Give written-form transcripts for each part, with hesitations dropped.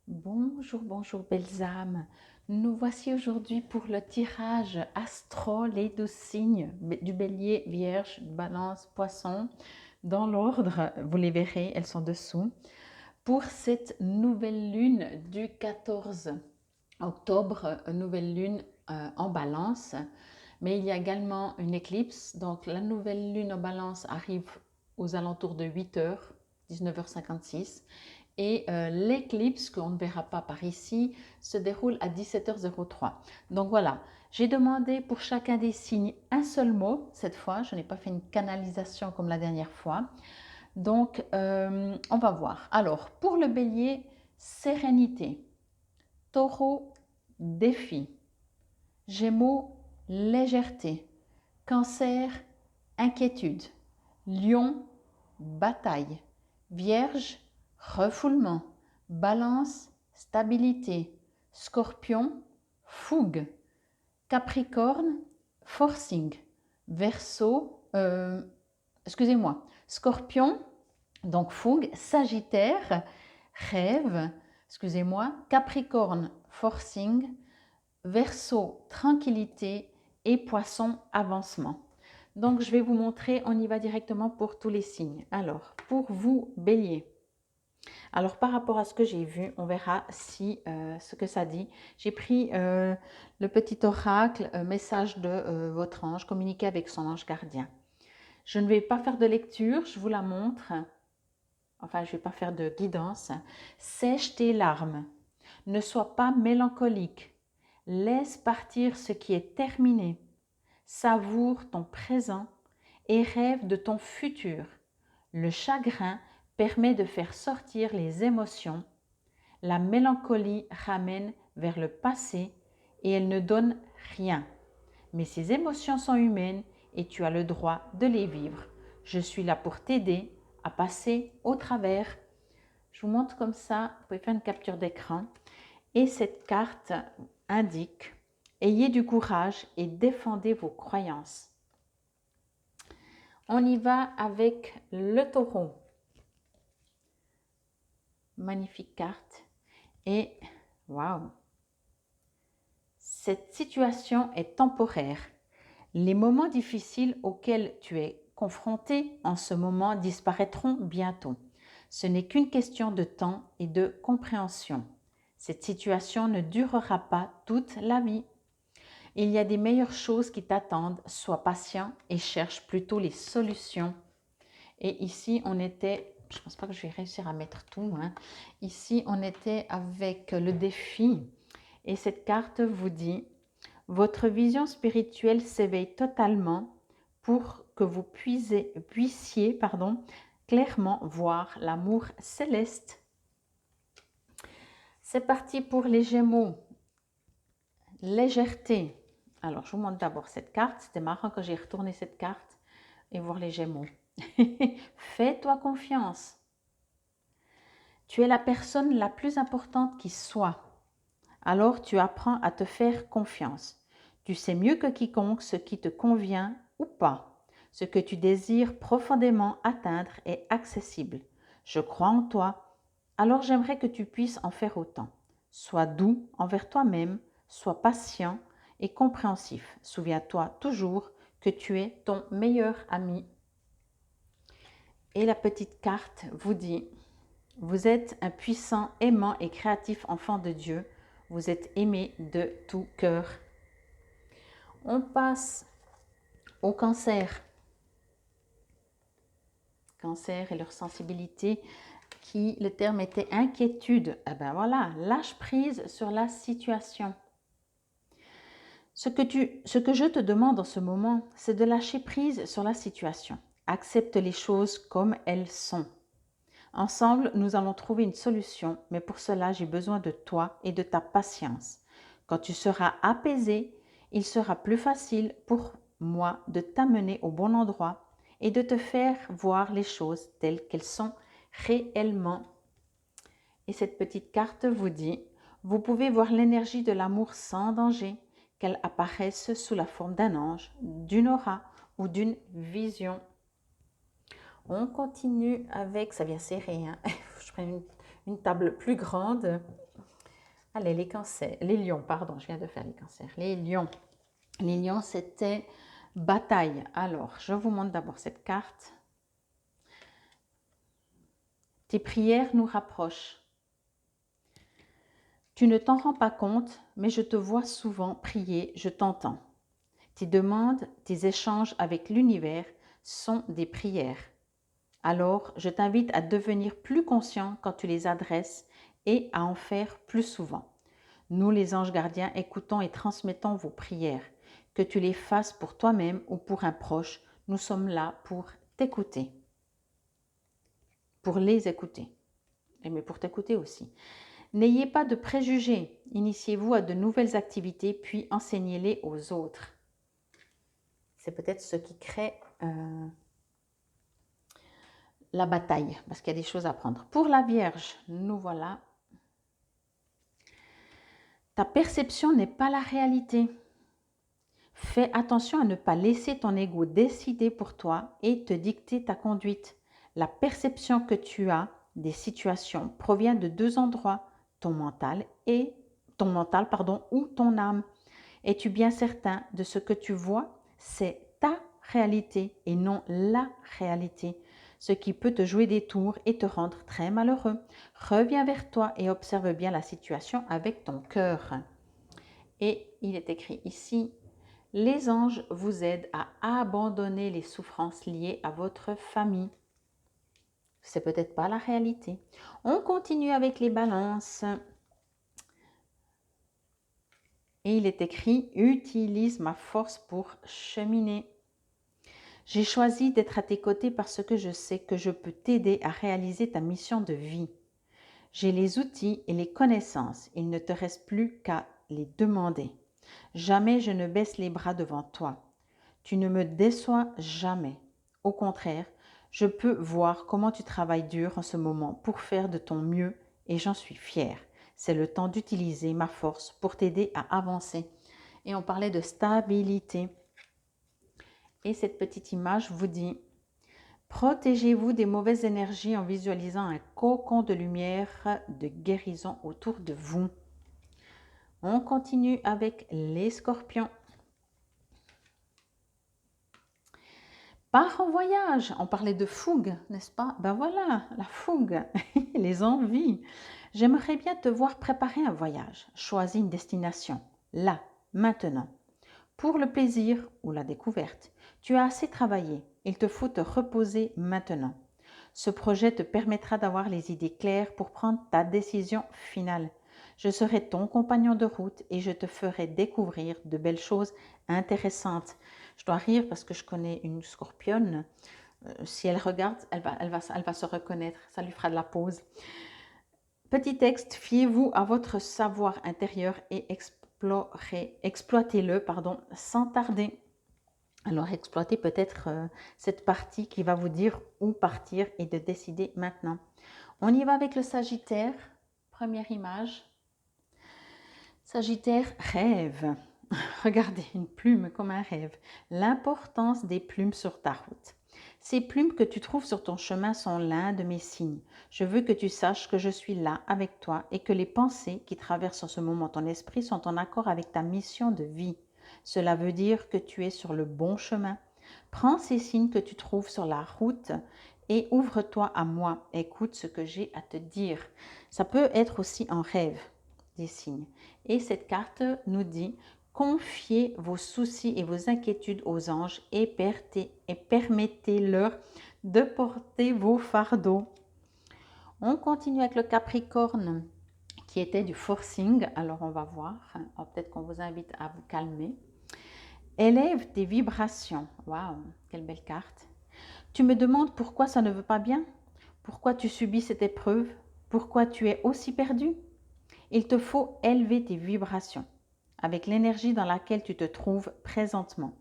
Bonjour, bonjour belles âmes. Nous voici aujourd'hui pour le tirage astro, les 12 signes du bélier, vierge, balance, poisson. Dans l'ordre, vous les verrez, elles sont dessous. Pour cette nouvelle lune du 14 octobre, nouvelle lune en balance. Mais il y a également une éclipse. Donc la nouvelle lune en balance arrive aux alentours de 8h, 19h56. Et l'éclipse, qu'on ne verra pas par ici, se déroule à 17h03. Donc voilà, j'ai demandé pour chacun des signes un seul mot. Cette fois, je n'ai pas fait une canalisation comme la dernière fois. Donc, on va voir. Alors, pour le bélier, sérénité. Taureau, défi. Gémeaux, légèreté. Cancer, inquiétude. Lion, bataille. Vierge, refoulement. Balance, stabilité. Scorpion, fougue. Capricorne, forcing. Verseau, excusez-moi, Scorpion, donc fougue. Sagittaire, rêve, excusez-moi. Capricorne, forcing. Verseau, tranquillité et Poisson, avancement. Donc, je vais vous montrer, on y va directement pour tous les signes. Alors, pour vous, bélier. Alors, par rapport à ce que j'ai vu, on verra si ce que ça dit. J'ai pris le petit oracle, message de votre ange, communiquer avec son ange gardien. Je ne vais pas faire de lecture, je vous la montre. Enfin, je ne vais pas faire de guidance. Sèche tes larmes. Ne sois pas mélancolique. Laisse partir ce qui est terminé. Savoure ton présent et rêve de ton futur. Le chagrin permet de faire sortir les émotions. La mélancolie ramène vers le passé et elle ne donne rien. Mais ces émotions sont humaines et tu as le droit de les vivre. Je suis là pour t'aider à passer au travers. Je vous montre comme ça, vous pouvez faire une capture d'écran. Et cette carte indique « Ayez du courage et défendez vos croyances ». On y va avec le taureau. Magnifique carte. Et waouh! Cette situation est temporaire. Les moments difficiles auxquels tu es confronté en ce moment disparaîtront bientôt. Ce n'est qu'une question de temps et de compréhension. Cette situation ne durera pas toute la vie. Il y a des meilleures choses qui t'attendent. Sois patient et cherche plutôt les solutions. Et ici, on était, je ne pense pas que je vais réussir à mettre tout, hein. Ici, on était avec le défi. Et cette carte vous dit, votre vision spirituelle s'éveille totalement pour que vous puissiez clairement voir l'amour céleste. C'est parti pour les Gémeaux. Légèreté. Alors, je vous montre d'abord cette carte. C'était marrant quand j'ai retourné cette carte et voir les Gémeaux. Fais-toi confiance. Tu es la personne la plus importante qui soit. Alors, tu apprends à te faire confiance. Tu sais mieux que quiconque ce qui te convient ou pas. Ce que tu désires profondément atteindre est accessible. Je crois en toi. Alors, j'aimerais que tu puisses en faire autant. Sois doux envers toi-même. Sois patient et compréhensif. Souviens-toi toujours que tu es ton meilleur ami. Et la petite carte vous dit, vous êtes un puissant, aimant et créatif enfant de Dieu. Vous êtes aimé de tout cœur. On passe au cancer. Cancer et leur sensibilité, le terme était inquiétude. Eh ben voilà, lâche prise sur la situation. Ce que je te demande en ce moment, c'est de lâcher prise sur la situation. Accepte les choses comme elles sont. Ensemble, nous allons trouver une solution, mais pour cela, j'ai besoin de toi et de ta patience. Quand tu seras apaisé, il sera plus facile pour moi de t'amener au bon endroit et de te faire voir les choses telles qu'elles sont réellement. Et cette petite carte vous dit, vous pouvez voir l'énergie de l'amour sans danger, qu'elle apparaisse sous la forme d'un ange, d'une aura ou d'une vision. On continue avec, ça vient serré, hein. Je prends une table plus grande. Allez, les cancers, les lions, pardon, je viens de faire les cancers. Les lions. Les lions, c'était bataille. Alors, je vous montre d'abord cette carte. Tes prières nous rapprochent. Tu ne t'en rends pas compte, mais je te vois souvent prier, je t'entends. Tes demandes, tes échanges avec l'univers sont des prières. Alors, je t'invite à devenir plus conscient quand tu les adresses et à en faire plus souvent. Nous, les anges gardiens, écoutons et transmettons vos prières. Que tu les fasses pour toi-même ou pour un proche, nous sommes là pour t'écouter. Pour les écouter. Mais pour t'écouter aussi. N'ayez pas de préjugés. Initiez-vous à de nouvelles activités, puis enseignez-les aux autres. C'est peut-être ce qui crée la bataille, parce qu'il y a des choses à prendre. Pour la Vierge, nous voilà. Ta perception n'est pas la réalité. Fais attention à ne pas laisser ton ego décider pour toi et te dicter ta conduite. La perception que tu as des situations provient de deux endroits, ton mental ou ton âme. Es-tu bien certain de ce que tu vois? C'est ta réalité et non la réalité, ce qui peut te jouer des tours et te rendre très malheureux. Reviens vers toi et observe bien la situation avec ton cœur. Et il est écrit ici, les anges vous aident à abandonner les souffrances liées à votre famille. C'est peut-être pas la réalité. On continue avec les balances. Et il est écrit, utilise ma force pour cheminer. J'ai choisi d'être à tes côtés parce que je sais que je peux t'aider à réaliser ta mission de vie. J'ai les outils et les connaissances. Il ne te reste plus qu'à les demander. Jamais je ne baisse les bras devant toi. Tu ne me déçois jamais. Au contraire, je peux voir comment tu travailles dur en ce moment pour faire de ton mieux et j'en suis fière. C'est le temps d'utiliser ma force pour t'aider à avancer. Et on parlait de stabilité. Et cette petite image vous dit, protégez-vous des mauvaises énergies en visualisant un cocon de lumière, de guérison autour de vous. On continue avec les scorpions. Pars en voyage, on parlait de fougue, n'est-ce pas? Ben voilà, la fougue, les envies. J'aimerais bien te voir préparer un voyage. Choisis une destination, là, maintenant. Pour le plaisir ou la découverte, tu as assez travaillé, il te faut te reposer maintenant. Ce projet te permettra d'avoir les idées claires pour prendre ta décision finale. Je serai ton compagnon de route et je te ferai découvrir de belles choses intéressantes. Je dois rire parce que je connais une scorpionne. Si elle regarde, elle va se reconnaître. Ça lui fera de la pause. Petit texte, fiez-vous à votre savoir intérieur et exploitez-le sans tarder. Alors exploitez peut-être cette partie qui va vous dire où partir et de décider maintenant. On y va avec le Sagittaire. Première image. Sagittaire, rêve. Regardez, une plume comme un rêve. L'importance des plumes sur ta route. Ces plumes que tu trouves sur ton chemin sont l'un de mes signes. Je veux que tu saches que je suis là avec toi et que les pensées qui traversent en ce moment ton esprit sont en accord avec ta mission de vie. Cela veut dire que tu es sur le bon chemin. Prends ces signes que tu trouves sur la route et ouvre-toi à moi. Écoute ce que j'ai à te dire. Ça peut être aussi en rêve, des signes. Et cette carte nous dit: confiez vos soucis et vos inquiétudes aux anges et permettez-leur de porter vos fardeaux. On continue avec le Capricorne qui était du forcing. Alors on va voir, peut-être qu'on vous invite à vous calmer. Élève tes vibrations. Waouh, quelle belle carte. Tu me demandes pourquoi ça ne veut pas bien? Pourquoi tu subis cette épreuve? Pourquoi tu es aussi perdu? Il te faut élever tes vibrations avec l'énergie dans laquelle tu te trouves présentement.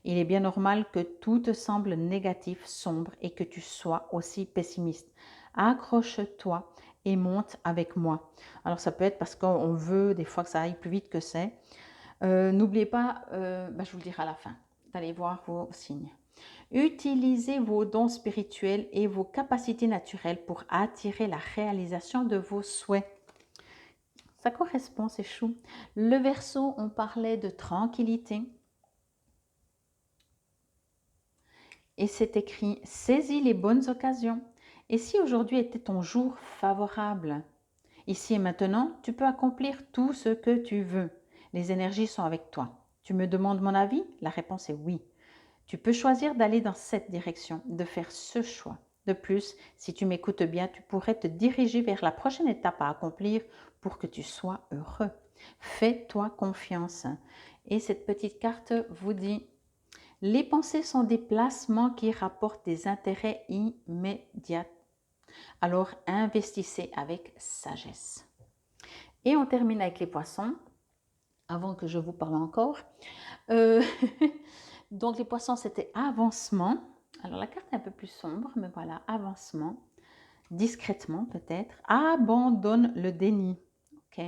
Il est bien normal que tout te semble négatif, sombre et que tu sois aussi pessimiste. Accroche-toi et monte avec moi. Alors ça peut être parce qu'on veut des fois que ça aille plus vite que c'est. N'oubliez pas, je vous le dirai à la fin, d'aller voir vos signes. Utilisez vos dons spirituels et vos capacités naturelles pour attirer la réalisation de vos souhaits. Ça correspond, c'est chou. Le Verseau, on parlait de tranquillité. Et c'est écrit, saisis les bonnes occasions. Et si aujourd'hui était ton jour favorable, ici et maintenant, tu peux accomplir tout ce que tu veux. Les énergies sont avec toi. Tu me demandes mon avis? La réponse est oui. Tu peux choisir d'aller dans cette direction, de faire ce choix. De plus, si tu m'écoutes bien, tu pourrais te diriger vers la prochaine étape à accomplir pour que tu sois heureux. Fais-toi confiance. Et cette petite carte vous dit, les pensées sont des placements qui rapportent des intérêts immédiats. Alors investissez avec sagesse. Et on termine avec les poissons, avant que je vous parle encore. Donc les poissons, c'était avancement. Alors la carte est un peu plus sombre, mais voilà, avancement. Discrètement peut-être. Abandonne le déni. Ok.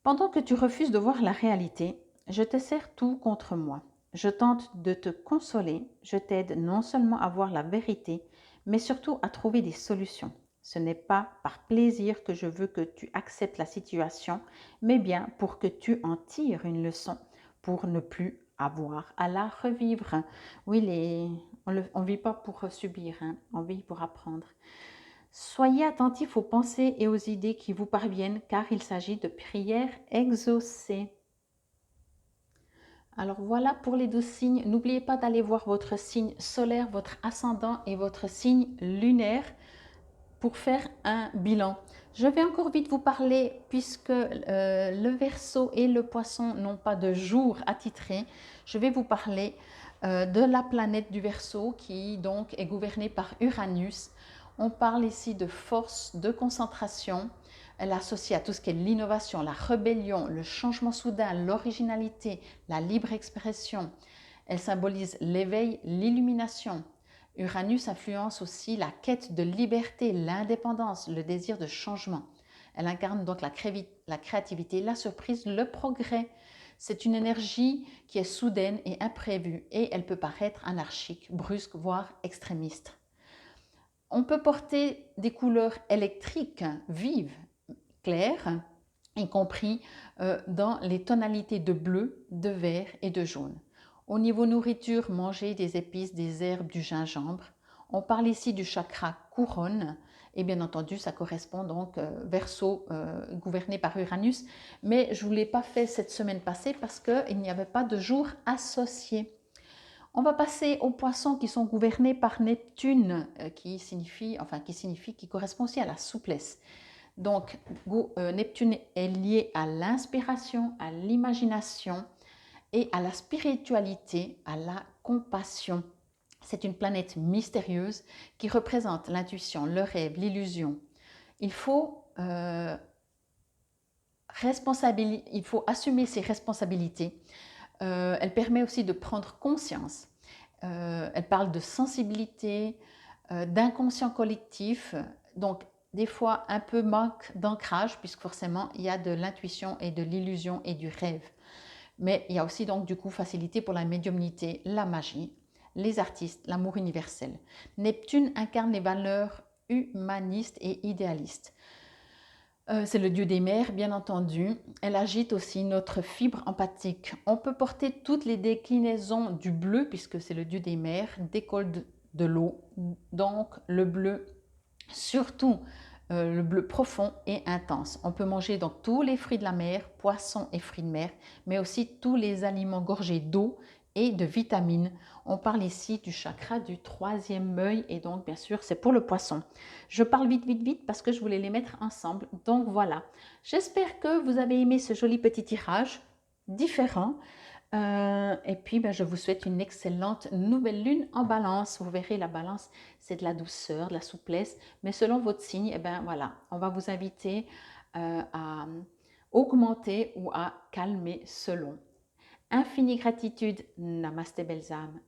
Pendant que tu refuses de voir la réalité, je te sers tout contre moi. Je tente de te consoler. Je t'aide non seulement à voir la vérité, mais surtout à trouver des solutions. Ce n'est pas par plaisir que je veux que tu acceptes la situation, mais bien pour que tu en tires une leçon, pour ne plus avoir à la revivre. Oui, on ne vit pas pour subir, hein, on vit pour apprendre. Soyez attentifs aux pensées et aux idées qui vous parviennent, car il s'agit de prières exaucées. Alors voilà pour les 12 signes. N'oubliez pas d'aller voir votre signe solaire, votre ascendant et votre signe lunaire pour faire un bilan. Je vais encore vite vous parler, puisque le Verseau et le Poisson n'ont pas de jour attitré, je vais vous parler de la planète du Verseau qui donc est gouvernée par Uranus. On parle ici de force, de concentration. Elle est associée à tout ce qui est l'innovation, la rébellion, le changement soudain, l'originalité, la libre expression. Elle symbolise l'éveil, l'illumination. Uranus influence aussi la quête de liberté, l'indépendance, le désir de changement. Elle incarne donc la créativité, la surprise, le progrès. C'est une énergie qui est soudaine et imprévue et elle peut paraître anarchique, brusque, voire extrémiste. On peut porter des couleurs électriques vives, claires, y compris dans les tonalités de bleu, de vert et de jaune. Au niveau nourriture, manger des épices, des herbes, du gingembre. On parle ici du chakra couronne et bien entendu ça correspond donc Verseau gouverné par Uranus, mais je ne vous l'ai pas fait cette semaine passée parce qu'il n'y avait pas de jour associé. On va passer aux poissons qui sont gouvernés par Neptune qui correspond aussi à la souplesse. Donc, Neptune est lié à l'inspiration, à l'imagination et à la spiritualité, à la compassion. C'est une planète mystérieuse qui représente l'intuition, le rêve, l'illusion. Il faut assumer ses responsabilités. Elle permet aussi de prendre conscience. Elle parle de sensibilité, d'inconscient collectif. Donc, des fois un peu manque d'ancrage puisque forcément il y a de l'intuition et de l'illusion et du rêve. Mais il y a aussi donc du coup facilité pour la médiumnité, la magie, les artistes, l'amour universel. Neptune incarne les valeurs humanistes et idéalistes. C'est le dieu des mers, bien entendu. Elle agite aussi notre fibre empathique. On peut porter toutes les déclinaisons du bleu, puisque c'est le dieu des mers, décolle de l'eau. Donc le bleu, surtout le bleu profond et intense. On peut manger donc tous les fruits de la mer, poissons et fruits de mer, mais aussi tous les aliments gorgés d'eau et de vitamines. On parle ici du chakra du troisième œil et donc bien sûr c'est pour le poisson. Je parle vite parce que je voulais les mettre ensemble. Donc voilà, j'espère que vous avez aimé ce joli petit tirage différent. Et puis je vous souhaite une excellente nouvelle lune en balance. Vous verrez, la balance c'est de la douceur, de la souplesse, mais selon votre signe, voilà, on va vous inviter à augmenter ou à calmer selon. Infinie gratitude, Namasté belles âmes.